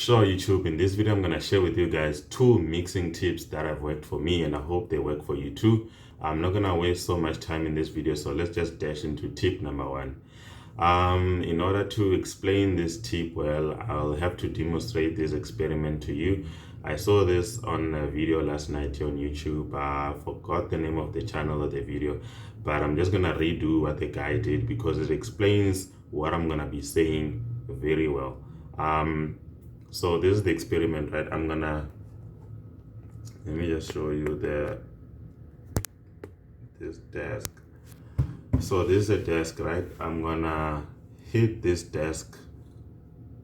Sure, YouTube. In this video, I'm going to share with you guys 2 mixing tips that have worked for me, and I hope they work for you too. I'm not going to waste so much time in this video, so let's just dash into tip number 1. In order to explain this tip well, I'll have to demonstrate this experiment to you. I saw this on a video last night here on YouTube. I forgot the name of the channel or the video, but I'm just going to redo what the guy did because it explains what I'm going to be saying very well. So this is the experiment, right? Let me just show you this desk. So this is a desk, right? I'm gonna hit this desk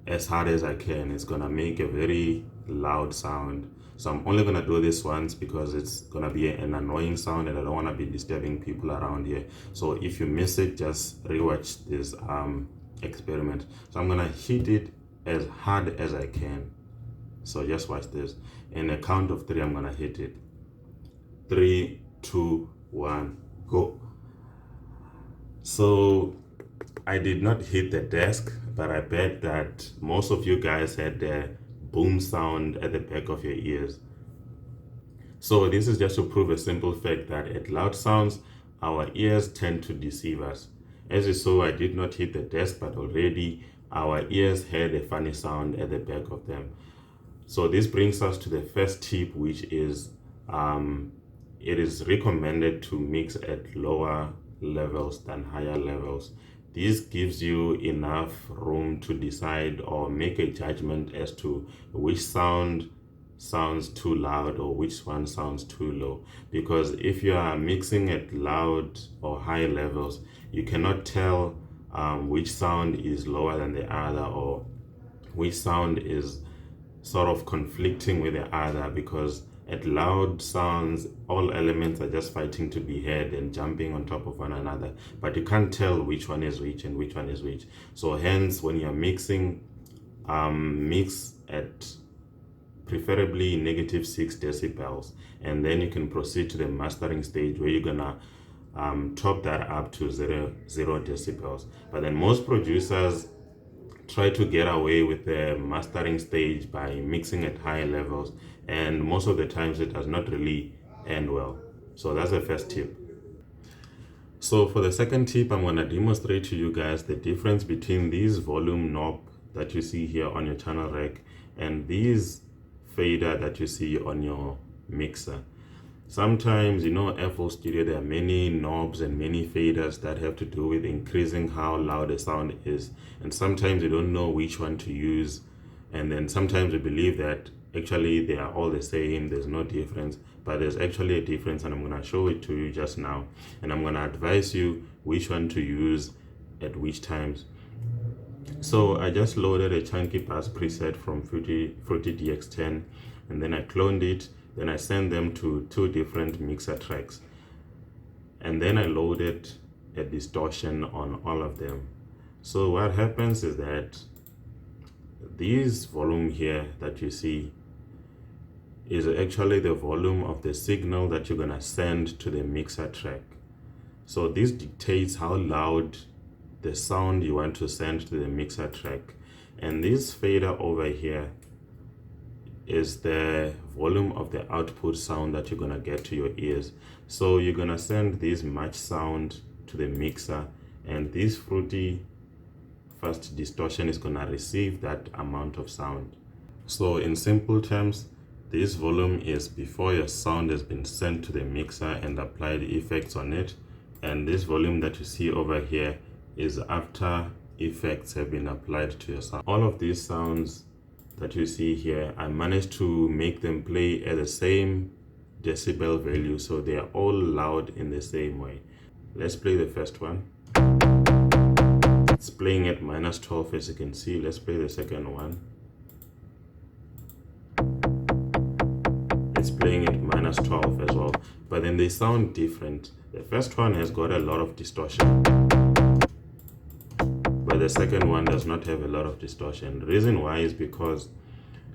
as hard as I can. It's gonna make a very loud sound. So I'm only gonna do this once because it's gonna be an annoying sound and I don't wanna be disturbing people around here. So if you miss it, just rewatch this experiment. So I'm gonna hit it as hard as I can. So just watch this. In a count of 3, I'm gonna hit it. 3, 2, 1, go. So I did not hit the desk, but I bet that most of you guys had the boom sound at the back of your ears. So this is just to prove a simple fact that at loud sounds, our ears tend to deceive us. As you saw, I did not hit the desk, but already our ears had a funny sound at the back of them. So this brings us to the first tip, which is it is recommended to mix at lower levels than higher levels. This gives you enough room to decide or make a judgment as to which sound sounds too loud or which one sounds too low. Because if you are mixing at loud or high levels, you cannot tell which sound is lower than the other or which sound is sort of conflicting with the other, because at loud sounds all elements are just fighting to be heard and jumping on top of one another, but you can't tell which one is which and which one is which. So hence, when you're mixing, mix at preferably -6 decibels, and then you can proceed to the mastering stage where you're gonna top that up to 0 decibels. But then most producers try to get away with the mastering stage by mixing at high levels, and most of the times it does not really end well. So that's the first tip. So for the second tip, I'm going to demonstrate to you guys the difference between these volume knob that you see here on your channel rack and these fader that you see on your mixer. Sometimes, FL Studio, there are many knobs and many faders that have to do with increasing how loud a sound is. And sometimes you don't know which one to use. And then sometimes we believe that actually they are all the same, there's no difference. But there's actually a difference, and I'm going to show it to you just now. And I'm going to advise you which one to use at which times. So I just loaded a Chunky Bass preset from Fruity DX10, and then I cloned it. Then I sent them to 2 different mixer tracks. And then I loaded a distortion on all of them. So what happens is that this volume here that you see is actually the volume of the signal that you're gonna send to the mixer track. So this dictates how loud the sound you want to send to the mixer track. And this fader over here is the volume of the output sound that you're gonna get to your ears. So you're gonna send this much sound to the mixer, and this Fruity Fast distortion is gonna receive that amount of sound. So in simple terms, this volume is before your sound has been sent to the mixer and applied effects on it, and this volume that you see over here is after effects have been applied to your sound. All of these sounds that you see here, I managed to make them play at the same decibel value, so they are all loud in the same way. Let's play the first one. It's playing at -12, as you can see. Let's play the second one. It's playing at -12 as well, but then they sound different. The first one has got a lot of distortion, but the second one does not have a lot of distortion. The reason why is because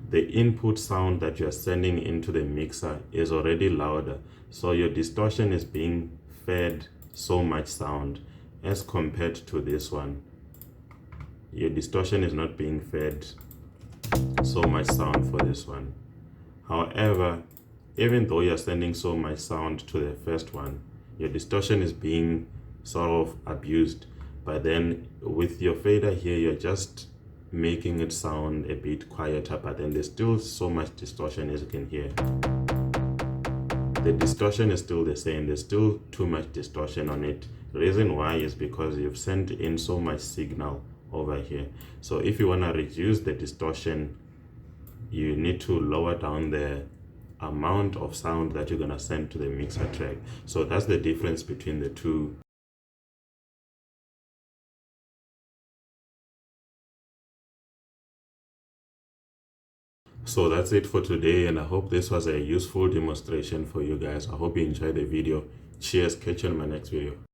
the input sound that you're sending into the mixer is already louder, so your distortion is being fed so much sound. As compared to this one, your distortion is not being fed so much sound for this one. However, even though you're sending so much sound to the first one, your distortion is being sort of abused. But then with your fader here, you're just making it sound a bit quieter, but then there's still so much distortion, as you can hear. The distortion is still the same. There's still too much distortion on it. The reason why is because you've sent in so much signal over here. So if you want to reduce the distortion, you need to lower down the amount of sound that you're going to send to the mixer track. So that's the difference between the two. So that's it for today, and I hope this was a useful demonstration for you guys. I hope you enjoyed the video. Cheers, catch you in my next video.